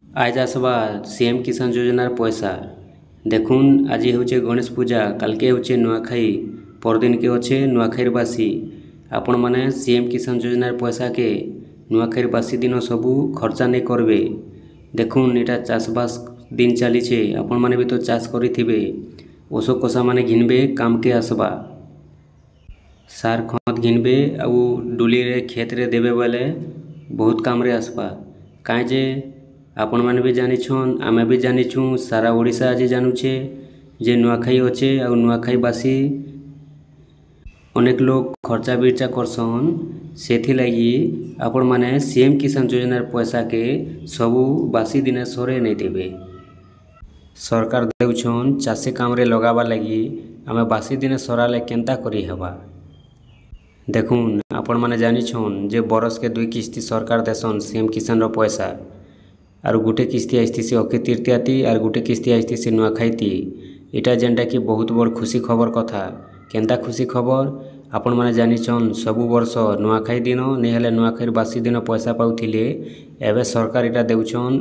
आज आसवा सीएम किसान योजनार पैसा देखुन आज हूँ गणेश पूजा कालके हूँ नुआखाई परदिन के अच्छे नुआखाईर बासी आपण मैंने सीएम किसान योजनार पैसा के नुआखाईर बासी दिन सबू खर्चा नहीं करबे। देखुन यहाँ चाषबास दिन चलीचे आपण मैंने भी तो चाष करें ओषो कषा मैंने घिनबे काम के आसवा सार खत घिनबे आउ डुली रे खेत रे देबे बेले बहुत काम रे आसवा कहीं जे आपण मैंने भी जानिछन आमे भी जानिछू सारा ओडिशा आज जानूचे जे नुआखाई अच्छे आ नुआखाई बासी अनेक लोग खर्चा बिर्चा करसन सेथि लगी आपण मैंने सीएम किसान योजनार पैसा के सबू बासी दिने सरे नहीं देबे। सरकार देउछन चाषी काम रे लगावा लगी आमे बासी दिने सराले केंता करी हेबा। देखुन आपण मैंने जानिछन जे बरस के 2 किस्ती सरकार देसन सीएम किसान रो पैसा आर गोटे किस्ती आसती अक्षय तृतीयाती आर गोटे किस्ती आसती नुआखाईती इटा जेनटा कि बहुत बड़ खुशी खबर कथा केंता खुशी खबर आपण मैंने जानिछन सबु वर्ष नुआखाई दिन नहीं हेले नुआखाईर बासी दिन पैसा पाउथिले एवं सरकार इटा देउछन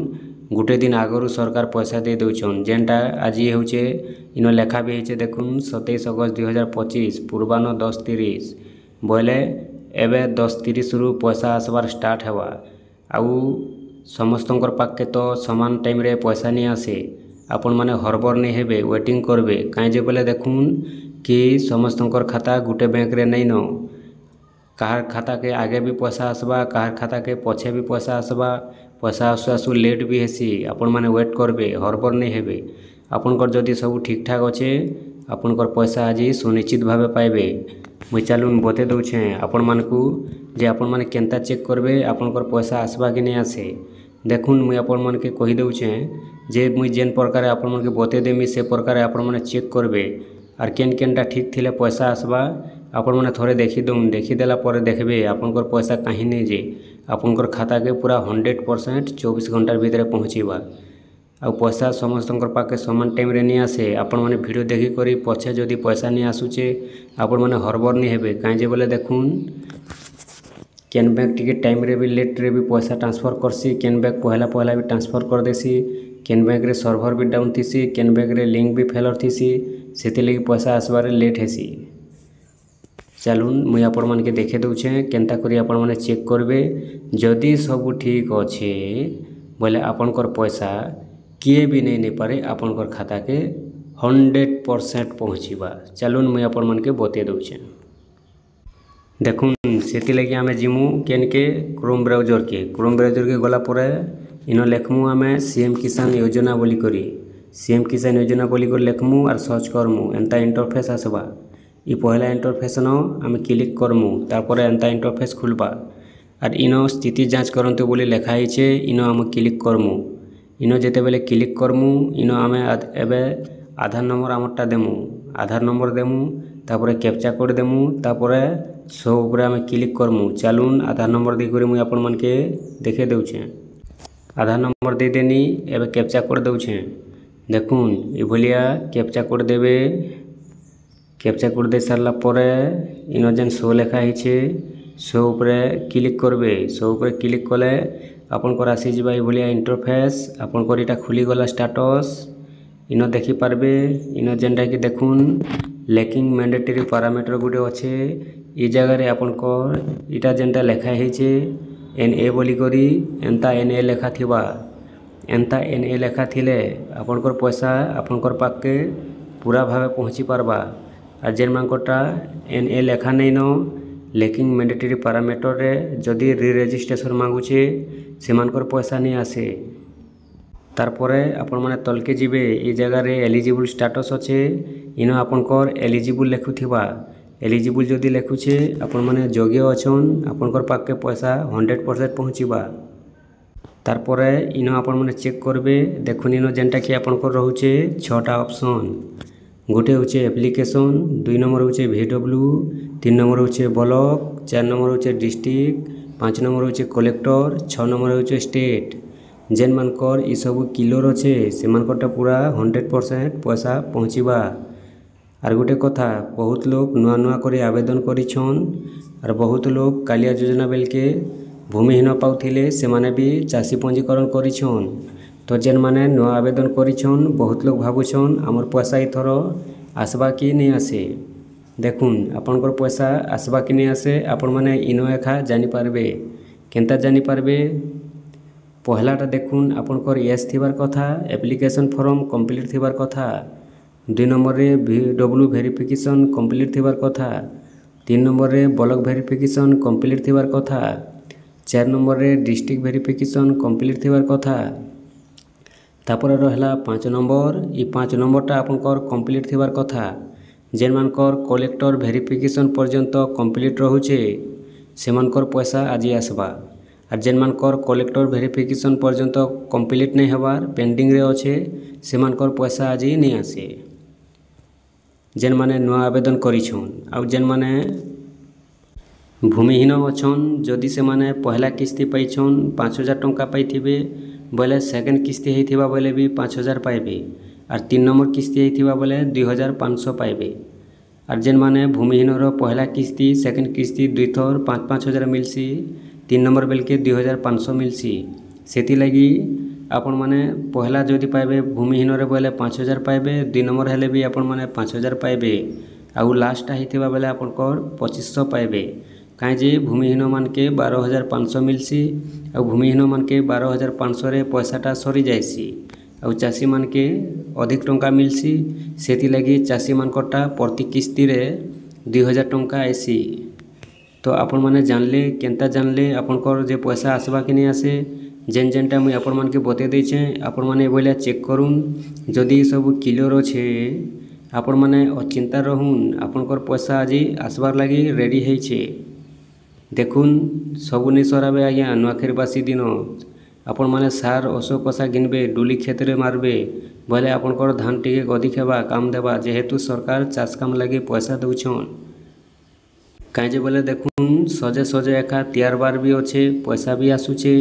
गोटे दिन आगरू सरकार पैसा दे देउछन जेनटा आज होचे इन लेखा भी होचे देखुन 27 अगस्त 2025 पूर्वाह्न 10:30 बोले एवं 10:30 रु पैसा आसबार स्टार्ट हेबा आउ समस्तंकर पाखे तो समान टाइम रे पैसा नहीं आसे आपण माने हरबर नहीं हेबे वेटिंग करबे कहीं जे बोले देखुन कि समस्तंकर खाता गोटे बैंक रे नहीं न कहार खाता के आगे भी पैसा आसबा कहार खाता के पछे भी पैसा आसबा पैसा आसु आसु लेट भी हेसी आपण माने वेट करबे हरबर नहीं हेबे आपनकर जदि सब ठीक ठाक अच्छे आपनकर पैसा आज सुनिश्चित भावे पाइबे। मुई चालून बते दउछे आपण मानकू जे आपण माने केंता चेक करबे आपनकर पैसा आसबा कि नहीं आसे। देखुन मुई आपण मन के कहि दउछे जे मुई जेन प्रकार आपण मन के बते देमी से प्रकार आपण माने चेक करबे आर केन केनटा ठीक थिले पैसा आसबा आपण माने थोड़े देखि दउन देखि देला परे देखबे आपनकर पैसा कहीं नहीं जे आपनकर खाता के पूरा 100% 24 घंटा भीतर पहुँचीबा आ पैसा समस्तंकर पाखे समान टाइम रे नहीं आसे आपण माने वीडियो देखि करी पछे जदि पैसा नहीं आसुचे आपण माने हरबर नहीं हेबे कहीं जे बोले देखुन केन बैंक टिके टाइम रे भी लेट रे भी पैसा ट्रांसफर करसी केन बैंक पहला भी ट्रांसफर कर देसी केन बैंक रे सर्वर भी डाउन थीसी केन बैंक रे लिंक भी फेलर थीसी सेति लगी पैसा आसबार लेट हेसी। चलून मुई आपण मन के देखे दउछे केंता करी आपण माने चेक करबे जदि सब ठीक अच्छे बोले आपनकर पैसा किए भी नहीं पारे आपनकर खाता के 100% पहुँचीबा। चलून मुई आपण मन के बते दउछे देखुन सेति लगी आमे जिमु केन के क्रोम ब्राउजर के गला परे इन लेखमु आमे सीएम किसान योजना बोली करी सीएम किसान योजना बोली कर लेखमु और सर्च करमु एंता इंटरफेस आसबा ई पहला इंटरफेस न आमे क्लिक करमु तापर एंता इंटरफेस खुलबा और इन स्थिति जांच करंतु बोली लेखा हिचे इन आमे क्लिक करमु इन जेते बेले क्लिक करमु इन आमे एबे आधार नंबर आमरटा देमु आधार नंबर देमु तापर कैप्चा कोड देमु तापर सो ऊपर आमे क्लिक करमु। चलून आधार नंबर दे करी मुई आपण मन के देखे दउछे आधार नंबर दे देनी एबे कैप्चा कोड दउछे देखुन ए भलिया कैप्चा कोड देबे कैप्चा कोड दे सारला परे इन जेन शो लेखा हिचे शो ऊपर क्लिक करबे शो ऊपर क्लिक कले आपनकर आसी जिबा ए भलिया इंटरफेस आपनकर इटा खुली गला स्टेटस इन देखि पारबे इन जेनटा कि देखुन लेकिंग मैंडेटरी पैरामीटर गुटे अच्छे ई जगह रे आपनकर इटा जेनटा लेखा हिचे NA बोली करी एंता NA लेखा थिबा एंता NA लेखा थिले आपनकर पैसा आपनकर पाके पूरा भावे पहुँची पारबा और जेन मानकटा NA लेखा नहीं न लेकिंग मैंडेटरी पैरामीटर रे जदि री रजिस्ट्रेशन मांगुचे से मानकर पैसा नहीं आसे तारपरे आपण माने तलके जिबे ए जगह रे एलिजिबल स्टेटस अच्छे इन आपनकर एलिजिबल लेखुथिबा एलिजिबल जदि लेखुछे आपण माने योग्य अछन आपनकर पाके पैसा 100% पहुँचीबा तारपरे इन आपण माने चेक करबे देखुन इन जेनटा कि आपनकर रहउचे 6टा ऑप्शन गोटे होचे एप्लिकेशन 2 नंबर होचे VW 3 नंबर होचे ब्लॉक 4 नंबर होचे डिस्ट्रिक्ट 5 नंबर होचे कलेक्टर 6 नंबर होचे स्टेट जेन मानकर ई सब किलोर अच्छे से मानकरटा पूरा 100% पैसा पहुँचीबा। आर गोटे कथा बहुत लोग नुआ नुआ करे आवेदन करिछन और बहुत लोग कालिया योजना बेल के भूमिहीन पाउथिले से माने भी चाषी पंजीकरण करिछन तो जेन माने नुआ आवेदन करिछन बहुत लोग भाबुछन आमर पैसा इथर आसबा कि नहीं आसे। देखुन आपनकर पैसा आसबा कि नहीं आसे आपण माने इनो एखा जानि पारबे। केनता जानि पारबे पहलाटा देखुन आपनकर यस थिबार कथा एप्लिकेशन फॉर्म कंप्लीट थिबार कथा। 2 नंबर रे VW वेरिफिकेशन कंप्लीट थिबार कथा। 3 नंबर रे ब्लॉक वेरिफिकेशन कंप्लीट थिबार कथा। 4 नंबर रे डिस्ट्रिक्ट वेरिफिकेशन कंप्लीट थिबार कथा। तापर रहला 5 नंबर ई 5 नंबरटा आपनकर कंप्लीट थिबार कथा। जेन मानकर कलेक्टर वेरिफिकेशन पर्यंत कंप्लीट रहुचे सेमानकर पैसा आज आसबा। और जेन मानकर कलेक्टर वेरिफिकेशन पर्यंत कंप्लीट नहीं हबार पेंडिंग रे अच्छे सेमानकर पैसा आज नहीं आसे। जेन माने नुआ आवेदन करिछन आउ जेन माने भूमिहीन अछन जदि से माने पहला किस्ती पाइछन 5000 टंका पाइथिबे बोले सेकेंड किस्ती होइथिबा बोले भी 5000 पाइबे और 3 नंबर किस्ती होइथिबा बोले 2500 पाइबे। और जेन माने भूमिहीन रो पहला किस्ती सेकेंड किस्ती 2 थर 5-5000 मिलसी। 3 नंबर बेल के 2500 मिलसी। सेति लगी आपण माने पहला जदि पाइबे भूमिहीन रे बोले 5000 पाइबे 2 नंबर हेले भी आपण माने 5000 पाइबे आउ लास्ट होइथिबा बेले आपनकर 2500 पाइबे। काहे जे भूमिहीन मान के 12500 मिलसी और भूमिहीन मान के 12500 रे पैसाटा सरी जाइसी और चाषी मान के अधिक टंका मिलसी। सेति लगी चाषी मानकटा प्रति किस्ती रे 2000 टंका आइसी। तो आपण माने जानले केनता जानले आपनकर जे पैसा आसबा कि नहीं आसे जेन जेनटा मुई आपण मान के बते देछे आपण माने बोले चेक करूँ जदि सब क्लियर अच्छे आपण माने अचिंता रहून आपनकर पैसा आज आसबार लगी रेडी होइछे। देखुन सबु नहीं सराबे आज्ञा नुआखेर बासी दिन आपण माने सार ओसो कषा घिनबे डुली खेत रे मारबे बोले आपनकर धान टिके अधिक हेबा काम देबा जेहेतु सरकार चाष काम लगी पैसा दउछन। काहे जे बोले देखुन सजे सजे एका तैयार बार भी अच्छे पैसा भी आसुचे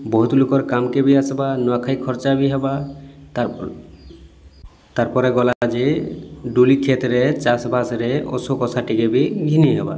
बहुत लोकर काम के भी आसबा नुआखाई खर्चा भी हेबा। तारपरे गला जे डुली खेत रे चाष बास रे ओसो कषा टिके भी घिनी हेबा।